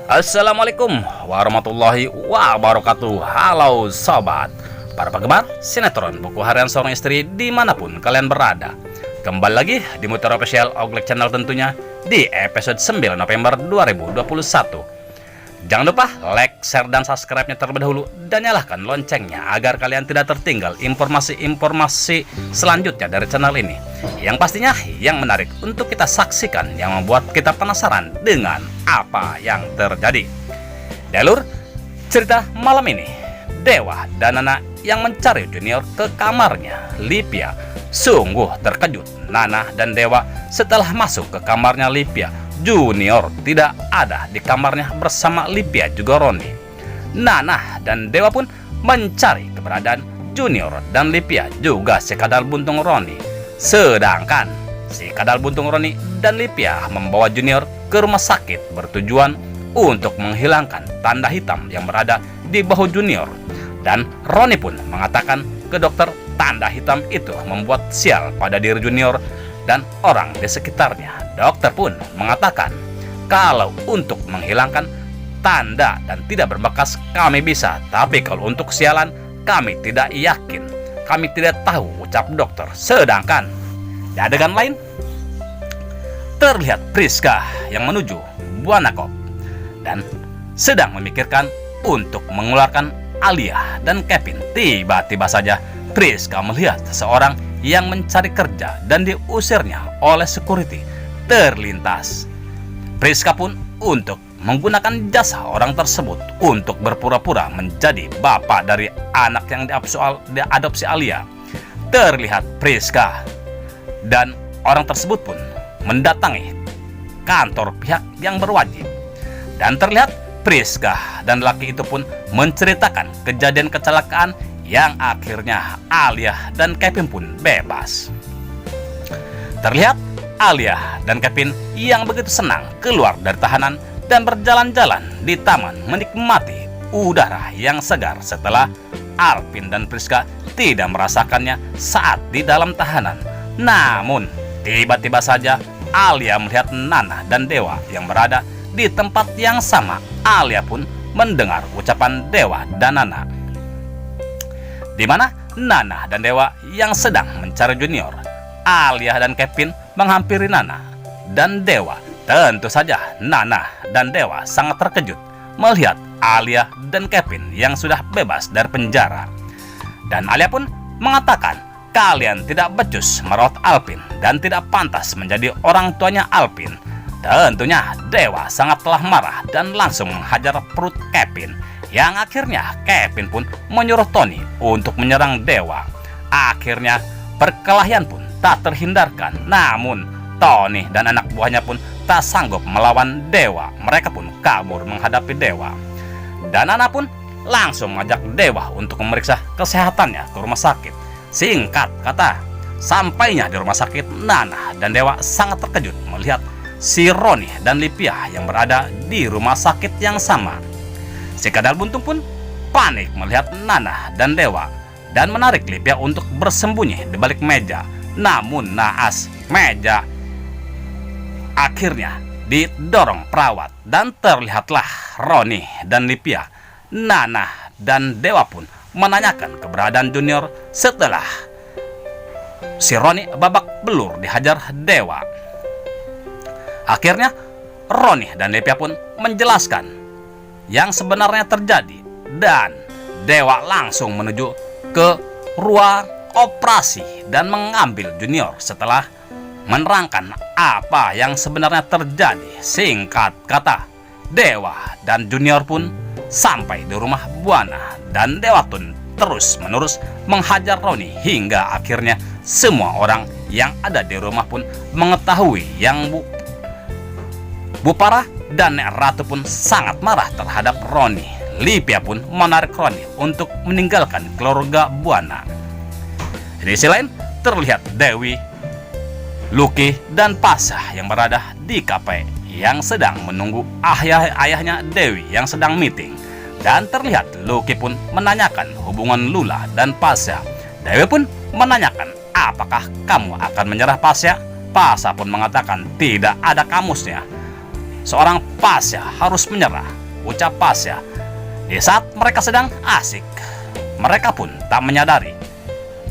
Assalamualaikum warahmatullahi wabarakatuh. Halo sobat, para penggemar sinetron Buku Harian Seorang Istri dimanapun kalian berada. Kembali lagi di Mutiara Official Oglek Channel tentunya di episode 9 November 2021. Jangan lupa like, share, dan subscribe-nya terlebih dahulu dan nyalakan loncengnya agar kalian tidak tertinggal informasi-informasi selanjutnya dari channel ini, yang pastinya yang menarik untuk kita saksikan, yang membuat kita penasaran dengan apa yang terjadi. Di alur cerita malam ini, Dewa dan Nana yang mencari Junior ke kamarnya. Lipia sungguh terkejut. Nana dan Dewa setelah masuk ke kamarnya Lipia, Junior tidak ada di kamarnya bersama Lipia juga Roni. Nana dan Dewa pun mencari keberadaan Junior dan Lipia juga si Kadal Buntung Roni. Sedangkan si Kadal Buntung Roni dan Lipia membawa Junior ke rumah sakit bertujuan untuk menghilangkan tanda hitam yang berada di bahu Junior. Dan Roni pun mengatakan ke dokter tanda hitam itu membuat sial pada diri Junior dan orang di sekitarnya. Dokter pun mengatakan kalau untuk menghilangkan tanda dan tidak berbekas kami bisa, tapi kalau untuk sialan kami tidak yakin, kami tidak tahu, ucap dokter. Sedangkan di adegan lain terlihat Priska yang menuju Buanakop dan sedang memikirkan untuk mengeluarkan Alia dan Kevin. Tiba-tiba saja Priska melihat seseorang yang mencari kerja dan diusirnya oleh security terlintas. Priska pun untuk menggunakan jasa orang tersebut untuk berpura-pura menjadi bapak dari anak yang diadopsi Alia. Terlihat Priska dan orang tersebut pun mendatangi kantor pihak yang berwajib, dan terlihat Priska dan laki itu pun menceritakan kejadian kecelakaan yang akhirnya Alia dan Kevin pun bebas. Terlihat Alia dan Kevin yang begitu senang keluar dari tahanan dan berjalan-jalan di taman menikmati udara yang segar setelah Alvin dan Priska tidak merasakannya saat di dalam tahanan. Namun tiba-tiba saja Alia melihat Nana dan Dewa yang berada di tempat yang sama. Alia pun mendengar ucapan Dewa dan Nana, di mana Nana dan Dewa yang sedang mencari Junior. Alia dan Kevin menghampiri Nana dan Dewa. Tentu saja Nana dan Dewa sangat terkejut melihat Alia dan Kevin yang sudah bebas dari penjara. Dan Alia pun mengatakan kalian tidak becus merawat Alvin dan tidak pantas menjadi orang tuanya Alvin. Tentunya Dewa sangatlah marah dan langsung menghajar perut Kevin, yang akhirnya Kevin pun menyuruh Tony untuk menyerang Dewa. Akhirnya perkelahian pun tak terhindarkan, namun Tony dan anak buahnya pun tak sanggup melawan Dewa. Mereka pun kabur menghadapi Dewa. Dan Nana pun langsung mengajak Dewa untuk memeriksa kesehatannya ke rumah sakit. Singkat kata, sampainya di rumah sakit, Nana dan Dewa sangat terkejut melihat si Roni dan Lipia yang berada di rumah sakit yang sama. Si Kadal Buntung pun panik melihat Nana dan Dewa dan menarik Lipia untuk bersembunyi di balik meja. Namun naas, meja akhirnya didorong perawat dan terlihatlah Roni dan Lipia. Nana dan Dewa pun menanyakan keberadaan Junior setelah si Roni babak belur dihajar Dewa. Akhirnya Roni dan Lipia pun menjelaskan yang sebenarnya terjadi, dan Dewa langsung menuju ke ruang operasi dan mengambil Junior setelah menerangkan apa yang sebenarnya terjadi. Singkat kata, Dewa dan Junior pun sampai di rumah Buana dan Dewa pun terus-menerus menghajar Roni hingga akhirnya semua orang yang ada di rumah pun mengetahui yang Bu Parah dan Nek Ratu pun sangat marah terhadap Roni. Lipia pun menarik Roni untuk meninggalkan keluarga Buana. Di sisi lain terlihat Dewi, Lucky, dan Pasha yang berada di kafe yang sedang menunggu ayahnya Dewi yang sedang meeting. Dan terlihat Lucky pun menanyakan hubungan Lula dan Pasha. Dewi pun menanyakan apakah kamu akan menyerah Pasha. Pasha pun mengatakan tidak ada kamusnya. seorang Pasya harus menyerah, ucap Pasya. Di saat mereka sedang asik, mereka pun tak menyadari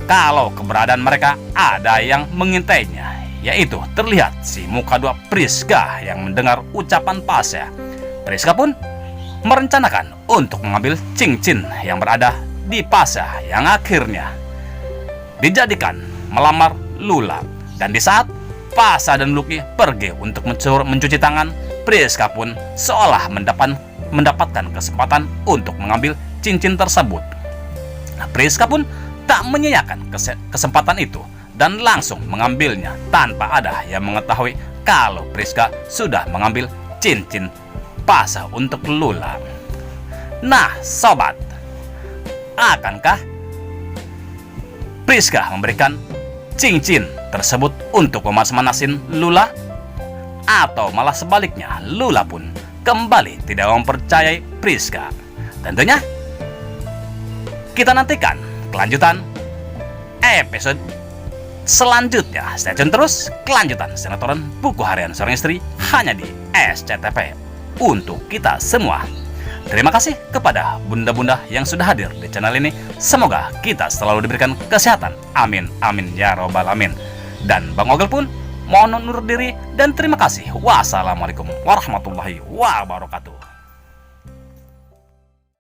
kalau keberadaan mereka ada yang mengintainya, yaitu terlihat si muka dua Priska yang mendengar ucapan Pasya. Priska pun merencanakan untuk mengambil cincin yang berada di Pasya yang akhirnya dijadikan melamar Lula. Dan di saat Pasya dan Lucky pergi untuk mencuci tangan, Priska pun seolah mendapatkan kesempatan untuk mengambil cincin tersebut. Nah, Priska pun tak menyia-nyiakan kesempatan itu dan langsung mengambilnya tanpa ada yang mengetahui kalau Priska sudah mengambil cincin Pasya untuk Lula. Nah, sobat, akankah Priska memberikan cincin tersebut untuk memas-manasin Lula? Atau malah sebaliknya, Lula pun kembali tidak mempercayai Priska? Tentunya kita nantikan kelanjutan episode selanjutnya. Stay tune terus kelanjutan sinetron Buku Harian Seorang Istri hanya di SCTV untuk kita semua. Terima kasih kepada bunda-bunda yang sudah hadir di channel ini. Semoga kita selalu diberikan kesehatan. Amin, amin, ya robbal alamin. Dan Bang Ogel pun mohon undur diri dan terima kasih. Wassalamualaikum warahmatullahi wabarakatuh.